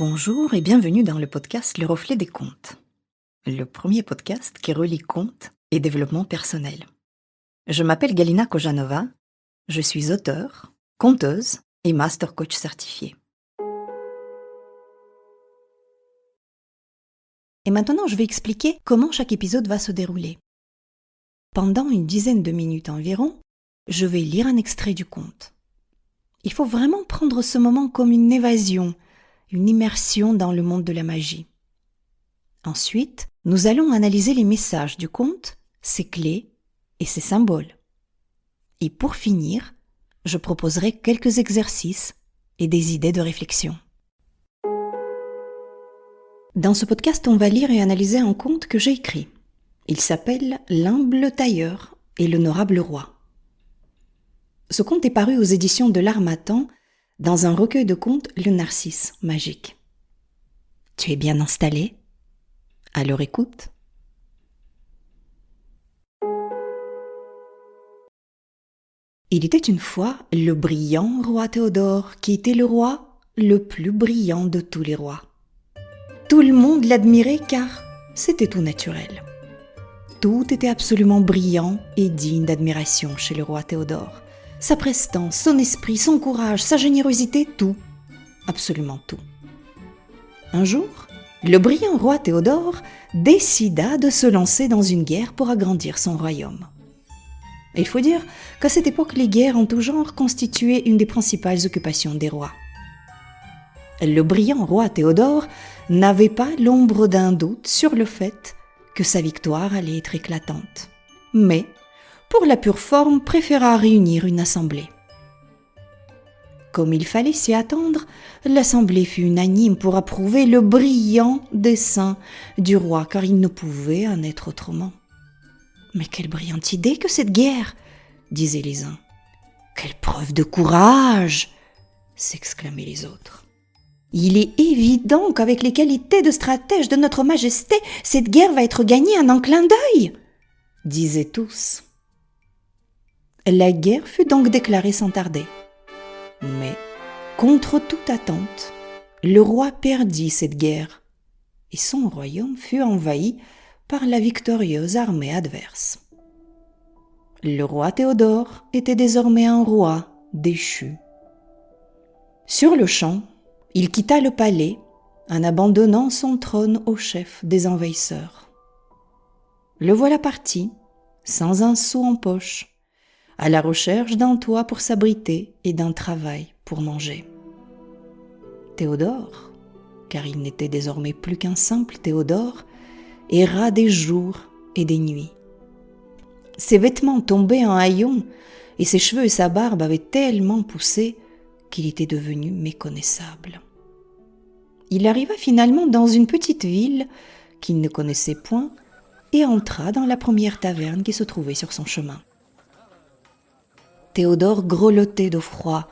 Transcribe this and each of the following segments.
Bonjour et bienvenue dans le podcast Le Reflet des Contes, le premier podcast qui relie contes et développement personnel. Je m'appelle Galina Kojanova, je suis auteure, conteuse et master coach certifiée. Et maintenant, je vais expliquer comment chaque épisode va se dérouler. Pendant une dizaine de minutes environ, je vais lire un extrait du conte. Il faut vraiment prendre ce moment comme une évasion, une immersion dans le monde de la magie. Ensuite, nous allons analyser les messages du conte, ses clés et ses symboles. Et pour finir, je proposerai quelques exercices et des idées de réflexion. Dans ce podcast, on va lire et analyser un conte que j'ai écrit. Il s'appelle « L'humble tailleur et l'honorable roi ». Ce conte est paru aux éditions de l'Harmattan dans un recueil de contes Le Narcisse magique. Tu es bien installé? Alors écoute. Il était une fois le brillant roi Théodore qui était le roi le plus brillant de tous les rois. Tout le monde l'admirait car c'était tout naturel. Tout était absolument brillant et digne d'admiration chez le roi Théodore. Sa prestance, son esprit, son courage, sa générosité, tout, absolument tout. Un jour, le brillant roi Théodore décida de se lancer dans une guerre pour agrandir son royaume. Il faut dire qu'à cette époque, les guerres en tout genre constituaient une des principales occupations des rois. Le brillant roi Théodore n'avait pas l'ombre d'un doute sur le fait que sa victoire allait être éclatante. Mais, pour la pure forme, préféra réunir une assemblée. Comme il fallait s'y attendre, l'assemblée fut unanime pour approuver le brillant dessein du roi, car il ne pouvait en être autrement. « Mais quelle brillante idée que cette guerre !» disaient les uns. « Quelle preuve de courage !» s'exclamaient les autres. « Il est évident qu'avec les qualités de stratège de notre majesté, cette guerre va être gagnée en un clin d'œil !» disaient tous. La guerre fut donc déclarée sans tarder. Mais, contre toute attente, le roi perdit cette guerre et son royaume fut envahi par la victorieuse armée adverse. Le roi Théodore était désormais un roi déchu. Sur le champ, il quitta le palais en abandonnant son trône au chef des envahisseurs. Le voilà parti, sans un sou en poche, à la recherche d'un toit pour s'abriter et d'un travail pour manger. Théodore, car il n'était désormais plus qu'un simple Théodore, erra des jours et des nuits. Ses vêtements tombaient en haillons et ses cheveux et sa barbe avaient tellement poussé qu'il était devenu méconnaissable. Il arriva finalement dans une petite ville qu'il ne connaissait point et entra dans la première taverne qui se trouvait sur son chemin. Théodore grelottait de froid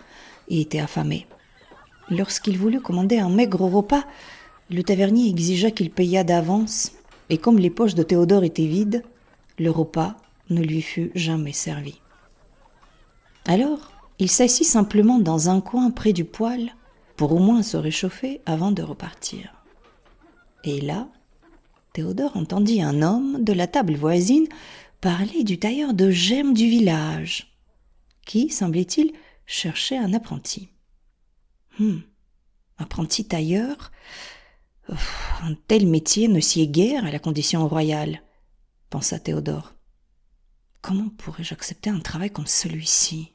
et était affamé. Lorsqu'il voulut commander un maigre repas, le tavernier exigea qu'il payât d'avance, et comme les poches de Théodore étaient vides, le repas ne lui fut jamais servi. Alors, il s'assit simplement dans un coin près du poêle pour au moins se réchauffer avant de repartir. Et là, Théodore entendit un homme de la table voisine parler du tailleur de gemmes du village, qui, semblait-il, cherchait un apprenti. Apprenti tailleur, un tel métier ne sied guère à la condition royale, pensa Théodore. Comment pourrais-je accepter un travail comme celui-ci ?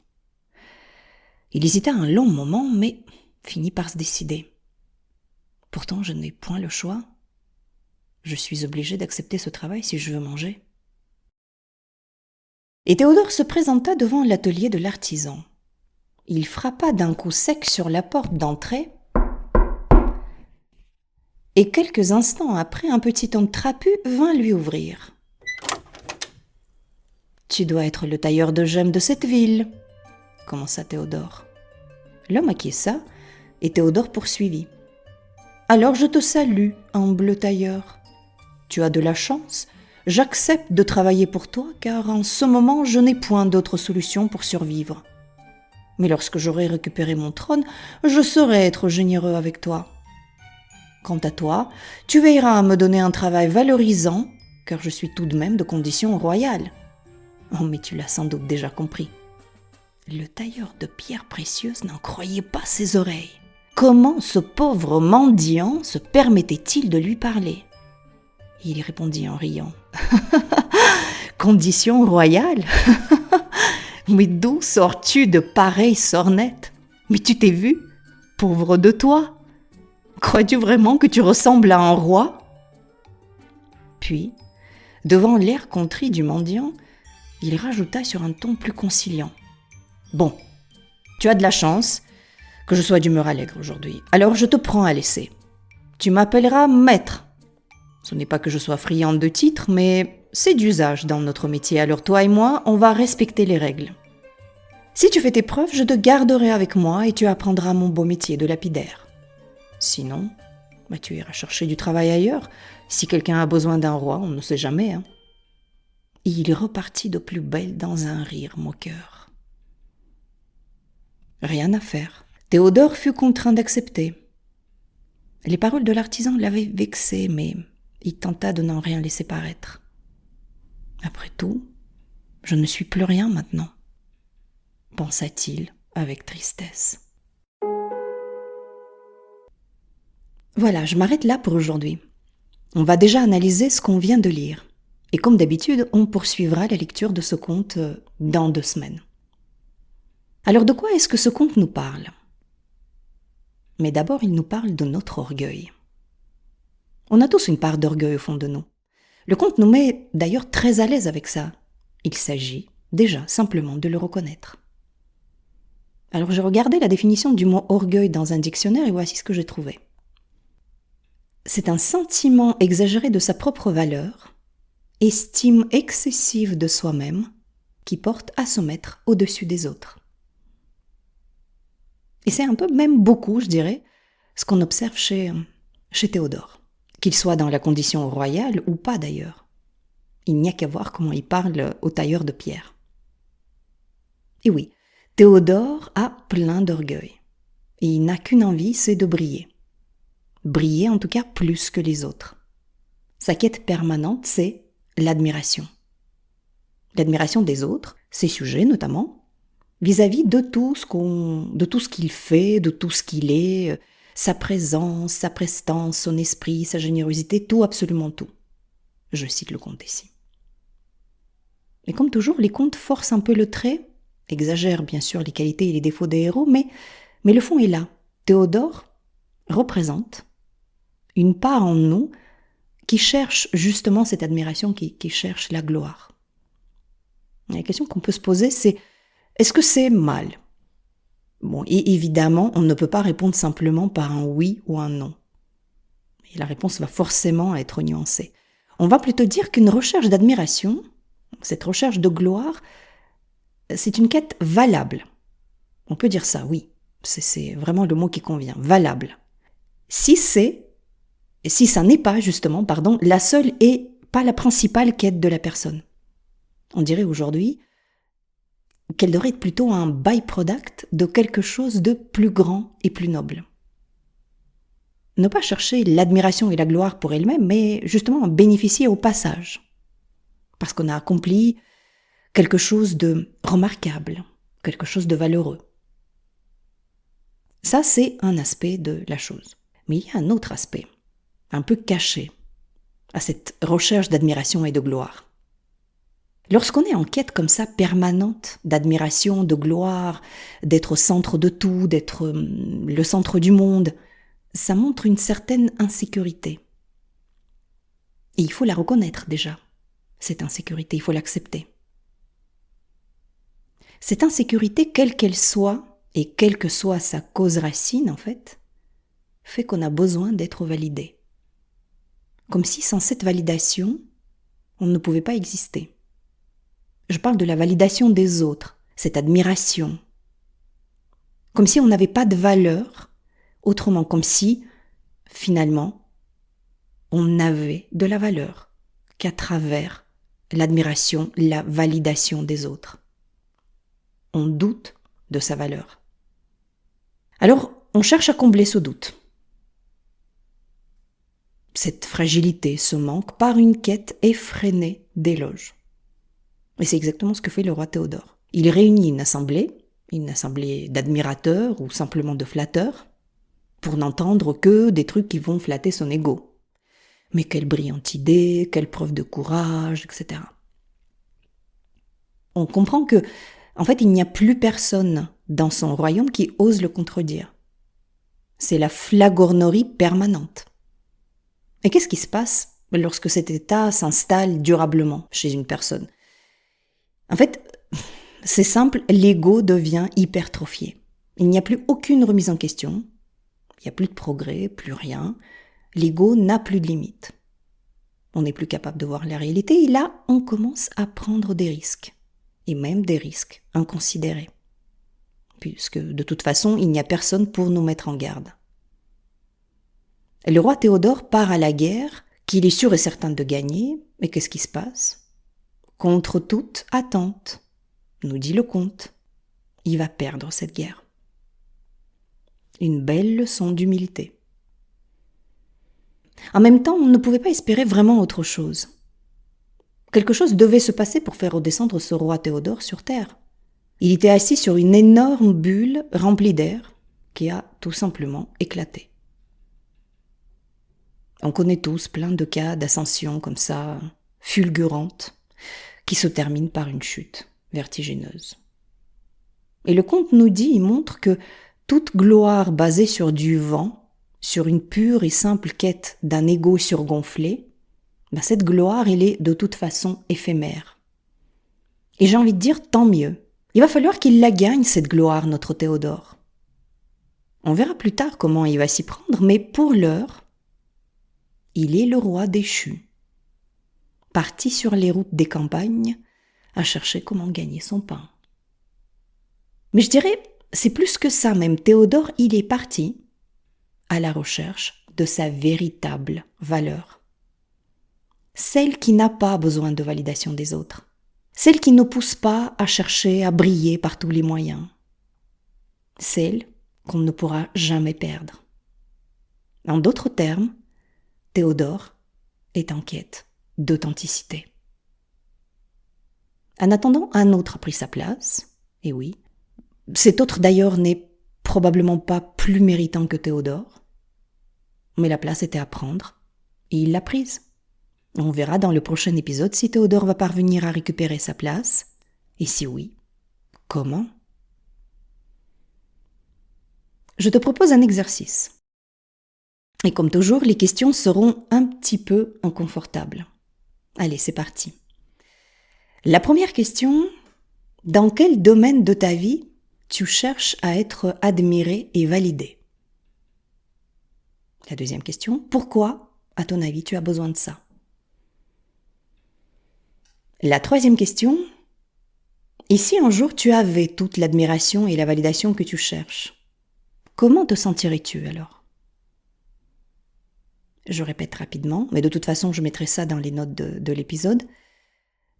Il hésita un long moment, mais finit par se décider. Pourtant, je n'ai point le choix. Je suis obligé d'accepter ce travail si je veux manger. Et Théodore se présenta devant l'atelier de l'artisan. Il frappa d'un coup sec sur la porte d'entrée et quelques instants après, un petit homme trapu vint lui ouvrir. « Tu dois être le tailleur de gemmes de cette ville, » commença Théodore. L'homme acquiesça et Théodore poursuivit. « Alors je te salue, humble tailleur. Tu as de la chance. J'accepte de travailler pour toi, car en ce moment, je n'ai point d'autre solution pour survivre. Mais lorsque j'aurai récupéré mon trône, je saurai être généreux avec toi. Quant à toi, tu veilleras à me donner un travail valorisant, car je suis tout de même de condition royale. Oh, mais tu l'as sans doute déjà compris. Le tailleur de pierres précieuses n'en croyait pas ses oreilles. Comment ce pauvre mendiant se permettait-il de lui parler ? Il répondit en riant. « Condition royale ? Mais d'où sors-tu de pareilles sornettes ? Mais tu t'es vu ? Pauvre de toi ! Crois-tu vraiment que tu ressembles à un roi ?» Puis, devant l'air contrit du mendiant, il rajouta sur un ton plus conciliant. « Bon, tu as de la chance que je sois d'humeur allègre aujourd'hui, alors je te prends à l'essai. Tu m'appelleras maître. Ce n'est pas que je sois friande de titres, mais c'est d'usage dans notre métier, alors toi et moi, on va respecter les règles. Si tu fais tes preuves, je te garderai avec moi et tu apprendras mon beau métier de lapidaire. Sinon, tu iras chercher du travail ailleurs. Si quelqu'un a besoin d'un roi, on ne sait jamais. Et il repartit de plus belle dans un rire moqueur. Rien à faire. Théodore fut contraint d'accepter. Les paroles de l'artisan l'avaient vexé, mais il tenta de n'en rien laisser paraître. Après tout, je ne suis plus rien maintenant, pensa-t-il avec tristesse. Voilà, je m'arrête là pour aujourd'hui. On va déjà analyser ce qu'on vient de lire. Et comme d'habitude, on poursuivra la lecture de ce conte dans 2 semaines. Alors de quoi est-ce que ce conte nous parle ? Mais d'abord, il nous parle de notre orgueil. On a tous une part d'orgueil au fond de nous. Le conte nous met d'ailleurs très à l'aise avec ça. Il s'agit déjà simplement de le reconnaître. Alors j'ai regardé la définition du mot orgueil dans un dictionnaire et voici ce que j'ai trouvé. C'est un sentiment exagéré de sa propre valeur, estime excessive de soi-même, qui porte à se mettre au-dessus des autres. Et c'est un peu, même beaucoup, je dirais, ce qu'on observe chez Théodore, qu'il soit dans la condition royale ou pas d'ailleurs. Il n'y a qu'à voir comment il parle au tailleur de pierre. Et oui, Théodore a plein d'orgueil, et il n'a qu'une envie, c'est de briller. Briller en tout cas plus que les autres. Sa quête permanente, c'est l'admiration. L'admiration des autres, ses sujets notamment, vis-à-vis de tout ce qu'il fait, de tout ce qu'il est, sa présence, sa prestance, son esprit, sa générosité, tout, absolument tout. Je cite le conte ici. Et comme toujours, les contes forcent un peu le trait, exagèrent bien sûr les qualités et les défauts des héros, mais le fond est là. Théodore représente une part en nous qui cherche justement cette admiration, qui cherche la gloire. La question qu'on peut se poser, c'est est-ce que c'est mal ? Bon, et évidemment, on ne peut pas répondre simplement par un oui ou un non. Et la réponse va forcément être nuancée. On va plutôt dire qu'une recherche d'admiration, cette recherche de gloire, c'est une quête valable. On peut dire ça, oui. C'est vraiment le mot qui convient, valable. Si ça n'est pas justement, la seule et pas la principale quête de la personne. On dirait aujourd'hui qu'elle devrait être plutôt un by-product de quelque chose de plus grand et plus noble. Ne pas chercher l'admiration et la gloire pour elle-même, mais justement en bénéficier au passage. Parce qu'on a accompli quelque chose de remarquable, quelque chose de valeureux. Ça, c'est un aspect de la chose. Mais il y a un autre aspect, un peu caché, à cette recherche d'admiration et de gloire. Lorsqu'on est en quête comme ça permanente d'admiration, de gloire, d'être au centre de tout, d'être le centre du monde, ça montre une certaine insécurité. Et il faut la reconnaître déjà, cette insécurité, il faut l'accepter. Cette insécurité, quelle qu'elle soit, et quelle que soit sa cause racine en fait qu'on a besoin d'être validé. Comme si sans cette validation, on ne pouvait pas exister. Je parle de la validation des autres, cette admiration. Comme si on n'avait pas de valeur, autrement, comme si, finalement, on n'avait de la valeur qu'à travers l'admiration, la validation des autres. On doute de sa valeur. Alors, on cherche à combler ce doute. cette fragilité, ce manque, par une quête effrénée d'éloges. Et c'est exactement ce que fait le roi Théodore. Il réunit une assemblée d'admirateurs ou simplement de flatteurs, pour n'entendre que des trucs qui vont flatter son ego. Mais quelle brillante idée, quelle preuve de courage, etc. On comprend que, en fait, il n'y a plus personne dans son royaume qui ose le contredire. C'est la flagornerie permanente. Et qu'est-ce qui se passe lorsque cet état s'installe durablement chez une personne ? En fait, c'est simple, l'ego devient hypertrophié. Il n'y a plus aucune remise en question, il n'y a plus de progrès, plus rien. L'ego n'a plus de limite. On n'est plus capable de voir la réalité et là, on commence à prendre des risques. Et même des risques inconsidérés. Puisque de toute façon, il n'y a personne pour nous mettre en garde. Le roi Théodore part à la guerre, qu'il est sûr et certain de gagner, mais qu'est-ce qui se passe ? Contre toute attente, nous dit le conte, il va perdre cette guerre. Une belle leçon d'humilité. En même temps, on ne pouvait pas espérer vraiment autre chose. Quelque chose devait se passer pour faire redescendre ce roi Théodore sur terre. Il était assis sur une énorme bulle remplie d'air qui a tout simplement éclaté. On connaît tous plein de cas d'ascension comme ça, fulgurantes, qui se terminent par une chute vertigineuse. Et le conte nous dit, il montre que toute gloire basée sur du vent, sur une pure et simple quête d'un ego surgonflé, cette gloire, elle est de toute façon éphémère. Et j'ai envie de dire, tant mieux. Il va falloir qu'il la gagne, cette gloire, notre Théodore. On verra plus tard comment il va s'y prendre, mais pour l'heure, il est le roi déchu, parti sur les routes des campagnes à chercher comment gagner son pain. Mais je dirais, c'est plus que ça même. Théodore, il est parti à la recherche de sa véritable valeur. Celle qui n'a pas besoin de validation des autres. Celle qui ne pousse pas à chercher à briller par tous les moyens. Celle qu'on ne pourra jamais perdre. En d'autres termes, Théodore est en quête d'authenticité. En attendant, un autre a pris sa place, et oui, cet autre d'ailleurs n'est probablement pas plus méritant que Théodore, mais la place était à prendre, et il l'a prise. On verra dans le prochain épisode si Théodore va parvenir à récupérer sa place, et si oui, comment ? Je te propose un exercice. Et comme toujours, les questions seront un petit peu inconfortables. Allez, c'est parti. La première question, dans quel domaine de ta vie tu cherches à être admiré et validé ? La deuxième question, pourquoi, à ton avis, tu as besoin de ça ? La troisième question, et si un jour tu avais toute l'admiration et la validation que tu cherches, comment te sentirais-tu alors ? Je répète rapidement, mais de toute façon je mettrai ça dans les notes de l'épisode.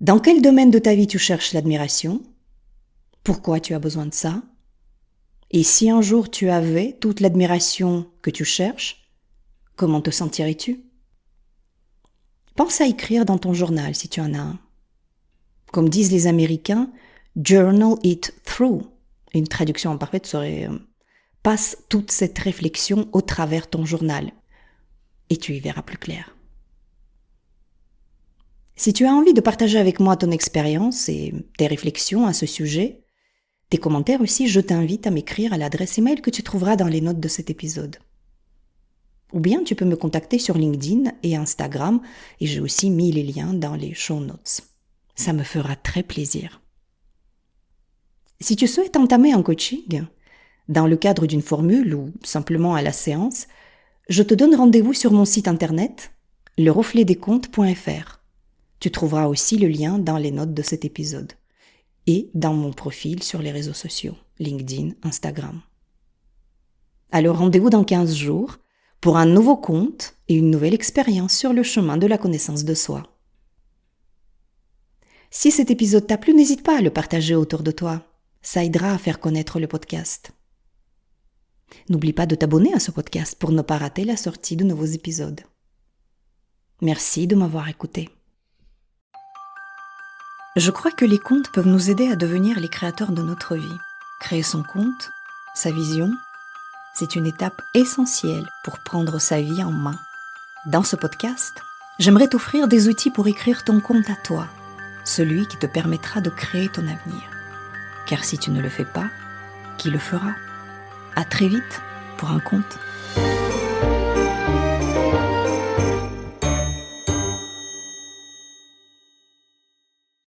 Dans quel domaine de ta vie tu cherches l'admiration ? Pourquoi tu as besoin de ça ? Et si un jour tu avais toute l'admiration que tu cherches, comment te sentirais-tu ? Pense à écrire dans ton journal si tu en as un. Comme disent les Américains, « journal it through ». Une traduction imparfaite serait « passe toute cette réflexion au travers ton journal » et tu y verras plus clair. Si tu as envie de partager avec moi ton expérience et tes réflexions à ce sujet, tes commentaires aussi, je t'invite à m'écrire à l'adresse email que tu trouveras dans les notes de cet épisode. Ou bien tu peux me contacter sur LinkedIn et Instagram et j'ai aussi mis les liens dans les show notes. Ça me fera très plaisir. Si tu souhaites entamer un coaching, dans le cadre d'une formule ou simplement à la séance, je te donne rendez-vous sur mon site internet, lerefletdescontes.fr. Tu trouveras aussi le lien dans les notes de cet épisode et dans mon profil sur les réseaux sociaux, LinkedIn, Instagram. Alors rendez-vous dans 15 jours pour un nouveau conte et une nouvelle expérience sur le chemin de la connaissance de soi. Si cet épisode t'a plu, n'hésite pas à le partager autour de toi. Ça aidera à faire connaître le podcast. N'oublie pas de t'abonner à ce podcast pour ne pas rater la sortie de nouveaux épisodes. Merci de m'avoir écouté. Je crois que les contes peuvent nous aider à devenir les créateurs de notre vie. Créer son conte, sa vision, c'est une étape essentielle pour prendre sa vie en main. Dans ce podcast, j'aimerais t'offrir des outils pour écrire ton conte à toi, celui qui te permettra de créer ton avenir. Car si tu ne le fais pas, qui le fera ? À très vite pour un conte.